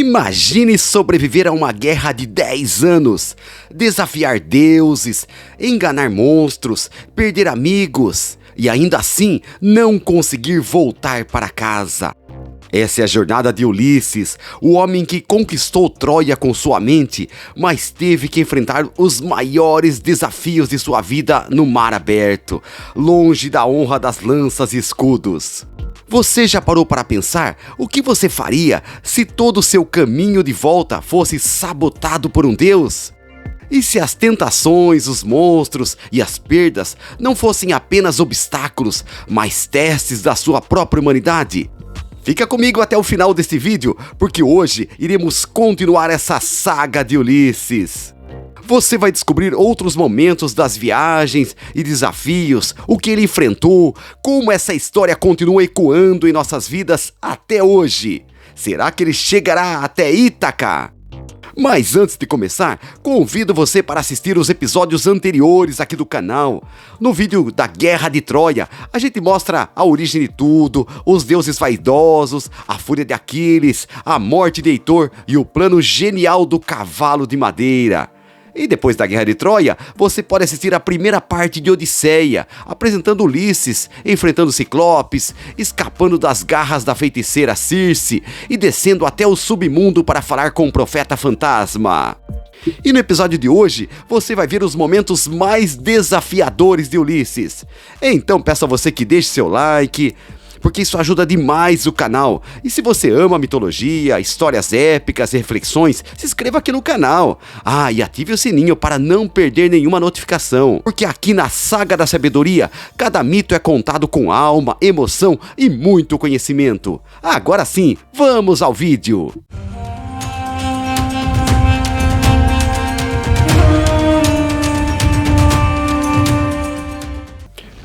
Imagine sobreviver a uma guerra de 10 anos, desafiar deuses, enganar monstros, perder amigos e ainda assim não conseguir voltar para casa. Essa é a jornada de Ulisses, o homem que conquistou Troia com sua mente, mas teve que enfrentar os maiores desafios de sua vida no mar aberto, longe da honra das lanças e escudos. Você já parou para pensar o que você faria se todo o seu caminho de volta fosse sabotado por um deus? E se as tentações, os monstros e as perdas não fossem apenas obstáculos, mas testes da sua própria humanidade? Fica comigo até o final deste vídeo, porque hoje iremos continuar essa saga de Ulisses. Você vai descobrir outros momentos das viagens e desafios, o que ele enfrentou, como essa história continua ecoando em nossas vidas até hoje. Será que ele chegará até Ítaca? Mas antes de começar, convido você para assistir os episódios anteriores aqui do canal. No vídeo da Guerra de Troia, a gente mostra a origem de tudo, os deuses vaidosos, a fúria de Aquiles, a morte de Heitor e o plano genial do cavalo de madeira. E depois da Guerra de Troia, você pode assistir a primeira parte de Odisseia, apresentando Ulisses, enfrentando Ciclopes, escapando das garras da feiticeira Circe e descendo até o submundo para falar com o profeta fantasma. E no episódio de hoje, você vai ver os momentos mais desafiadores de Ulisses. Então peço a você que deixe seu like, porque isso ajuda demais o canal. E se você ama mitologia, histórias épicas e reflexões, se inscreva aqui no canal. E ative o sininho para não perder nenhuma notificação. Porque aqui na Saga da Sabedoria, cada mito é contado com alma, emoção e muito conhecimento. Agora sim, vamos ao vídeo.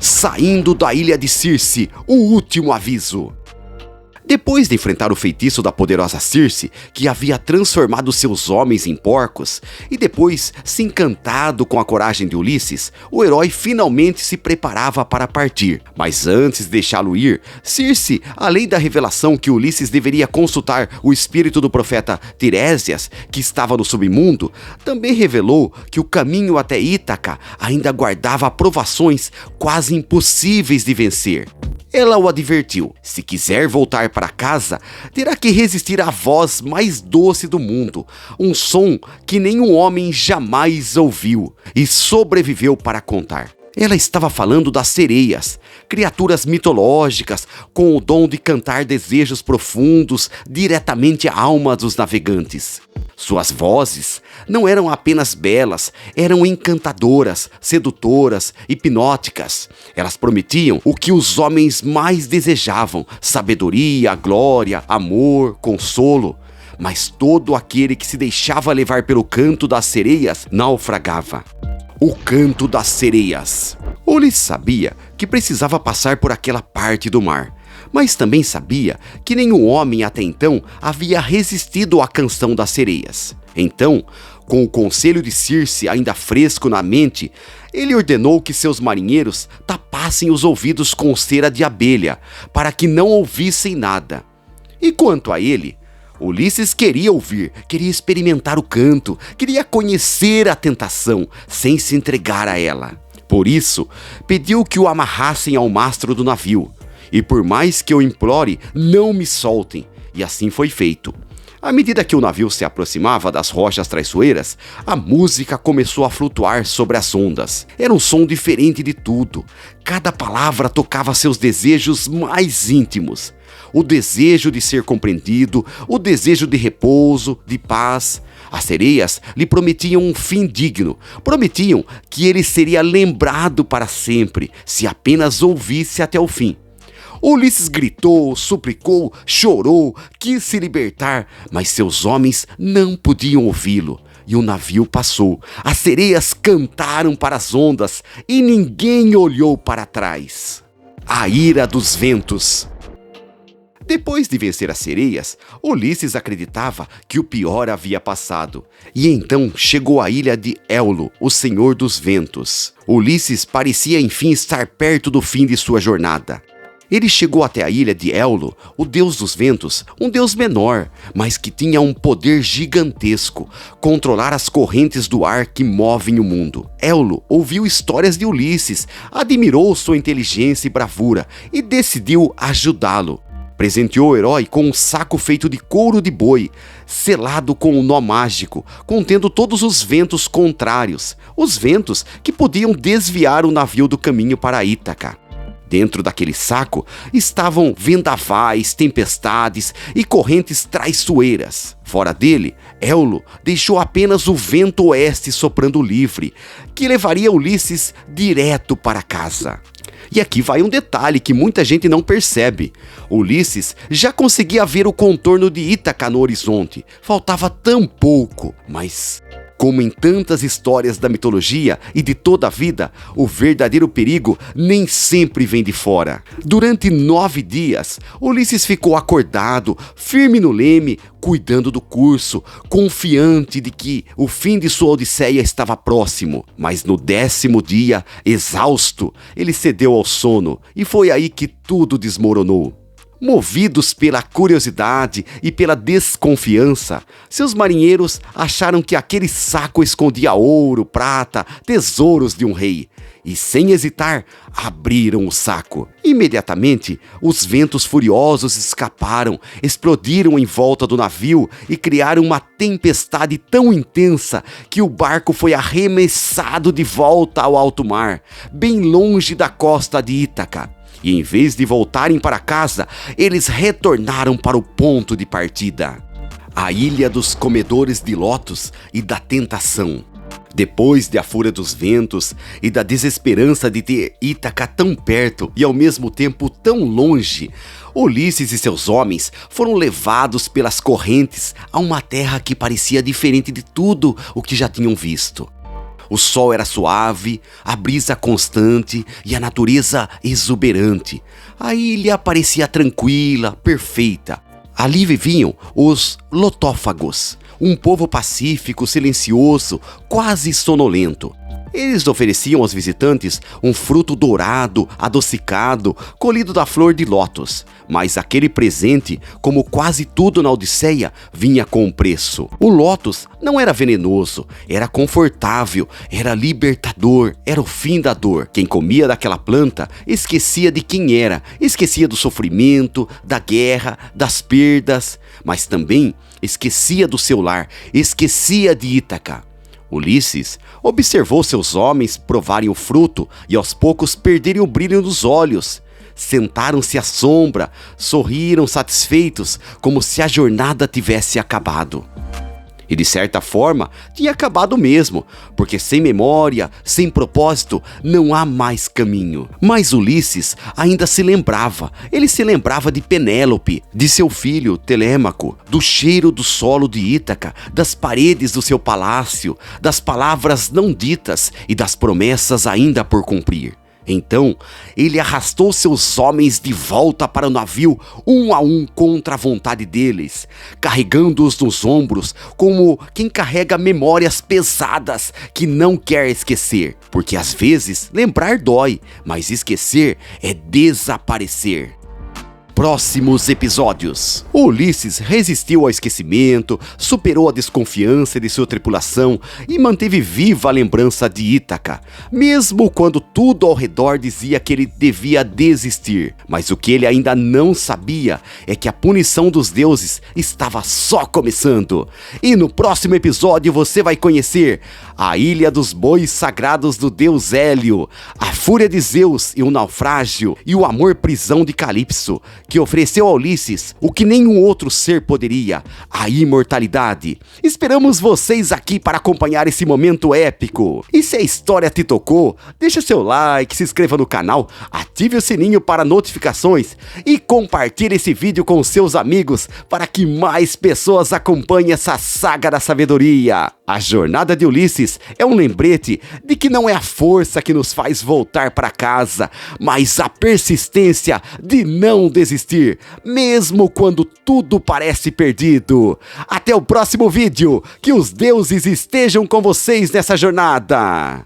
Saindo da ilha de Circe, o último aviso. Depois de enfrentar o feitiço da poderosa Circe, que havia transformado seus homens em porcos, e depois se encantado com a coragem de Ulisses, o herói finalmente se preparava para partir. Mas antes de deixá-lo ir, Circe, além da revelação que Ulisses deveria consultar o espírito do profeta Tiresias, que estava no submundo, também revelou que o caminho até Ítaca ainda guardava provações quase impossíveis de vencer. Ela o advertiu: se quiser voltar para casa, terá que resistir à voz mais doce do mundo, um som que nenhum homem jamais ouviu e sobreviveu para contar. Ela estava falando das sereias, criaturas mitológicas com o dom de cantar desejos profundos diretamente à alma dos navegantes. Suas vozes não eram apenas belas, eram encantadoras, sedutoras, hipnóticas. Elas prometiam o que os homens mais desejavam: sabedoria, glória, amor, consolo. Mas todo aquele que se deixava levar pelo canto das sereias naufragava. O canto das sereias. Ulisses sabia que precisava passar por aquela parte do mar, mas também sabia que nenhum homem até então havia resistido à canção das sereias. Então, com o conselho de Circe ainda fresco na mente, ele ordenou que seus marinheiros tapassem os ouvidos com cera de abelha, para que não ouvissem nada. E quanto a ele, Ulisses queria ouvir, queria experimentar o canto, queria conhecer a tentação, sem se entregar a ela. Por isso, pediu que o amarrassem ao mastro do navio. E por mais que eu implore, não me soltem. E assim foi feito. À medida que o navio se aproximava das rochas traiçoeiras, a música começou a flutuar sobre as ondas. Era um som diferente de tudo. Cada palavra tocava seus desejos mais íntimos. O desejo de ser compreendido, o desejo de repouso, de paz. As sereias lhe prometiam um fim digno, prometiam que ele seria lembrado para sempre, se apenas ouvisse até o fim. Ulisses gritou, suplicou, chorou, quis se libertar, mas seus homens não podiam ouvi-lo. E o navio passou, as sereias cantaram para as ondas e ninguém olhou para trás. A ira dos ventos. Depois de vencer as sereias, Ulisses acreditava que o pior havia passado. E então chegou à ilha de Éolo, o Senhor dos Ventos. Ulisses parecia enfim estar perto do fim de sua jornada. Ele chegou até a ilha de Éolo, o deus dos ventos, um deus menor, mas que tinha um poder gigantesco, controlar as correntes do ar que movem o mundo. Éolo ouviu histórias de Ulisses, admirou sua inteligência e bravura e decidiu ajudá-lo. Presenteou o herói com um saco feito de couro de boi, selado com um nó mágico, contendo todos os ventos contrários, os ventos que podiam desviar o navio do caminho para Ítaca. Dentro daquele saco estavam vendavais, tempestades e correntes traiçoeiras. Fora dele, Éolo deixou apenas o vento oeste soprando livre, que levaria Ulisses direto para casa. E aqui vai um detalhe que muita gente não percebe. Ulisses já conseguia ver o contorno de Ítaca no horizonte. Faltava tão pouco, mas... como em tantas histórias da mitologia e de toda a vida, o verdadeiro perigo nem sempre vem de fora. Durante 9 dias, Ulisses ficou acordado, firme no leme, cuidando do curso, confiante de que o fim de sua odisseia estava próximo. Mas no 10º dia, exausto, ele cedeu ao sono e foi aí que tudo desmoronou. Movidos pela curiosidade e pela desconfiança, seus marinheiros acharam que aquele saco escondia ouro, prata, tesouros de um rei. E sem hesitar, abriram o saco. Imediatamente, os ventos furiosos escaparam, explodiram em volta do navio e criaram uma tempestade tão intensa que o barco foi arremessado de volta ao alto mar, bem longe da costa de Ítaca. E em vez de voltarem para casa, eles retornaram para o ponto de partida, a ilha dos comedores de lotos e da tentação. Depois da fúria dos ventos e da desesperança de ter Ítaca tão perto e ao mesmo tempo tão longe, Ulisses e seus homens foram levados pelas correntes a uma terra que parecia diferente de tudo o que já tinham visto. O sol era suave, a brisa constante e a natureza exuberante. A ilha parecia tranquila, perfeita. Ali viviam os lotófagos, um povo pacífico, silencioso, quase sonolento. Eles ofereciam aos visitantes um fruto dourado, adocicado, colhido da flor de lótus. Mas aquele presente, como quase tudo na Odisseia, vinha com um preço. O lótus não era venenoso, era confortável, era libertador, era o fim da dor. Quem comia daquela planta esquecia de quem era, esquecia do sofrimento, da guerra, das perdas, mas também esquecia do seu lar, esquecia de Ítaca. Ulisses observou seus homens provarem o fruto e aos poucos perderem o brilho nos olhos. Sentaram-se à sombra, sorriram satisfeitos, como se a jornada tivesse acabado. E de certa forma, tinha acabado mesmo, porque sem memória, sem propósito, não há mais caminho. Mas Ulisses ainda se lembrava. Ele se lembrava de Penélope, de seu filho Telêmaco, do cheiro do solo de Ítaca, das paredes do seu palácio, das palavras não ditas e das promessas ainda por cumprir. Então, ele arrastou seus homens de volta para o navio, um a um contra a vontade deles, carregando-os nos ombros como quem carrega memórias pesadas que não quer esquecer. Porque às vezes lembrar dói, mas esquecer é desaparecer. Próximos episódios. Ulisses resistiu ao esquecimento, superou a desconfiança de sua tripulação e manteve viva a lembrança de Ítaca, mesmo quando tudo ao redor dizia que ele devia desistir. Mas o que ele ainda não sabia é que a punição dos deuses estava só começando. E no próximo episódio você vai conhecer a Ilha dos Bois Sagrados do deus Hélio, a fúria de Zeus e o naufrágio e o amor-prisão de Calipso, que ofereceu a Ulisses o que nenhum outro ser poderia, a imortalidade. Esperamos vocês aqui para acompanhar esse momento épico. E se a história te tocou, deixa seu like, se inscreva no canal, ative o sininho para notificações e compartilhe esse vídeo com seus amigos para que mais pessoas acompanhem essa saga da sabedoria. A jornada de Ulisses é um lembrete de que não é a força que nos faz voltar para casa, mas a persistência de não desistir, mesmo quando tudo parece perdido. Até o próximo vídeo, que os deuses estejam com vocês nessa jornada.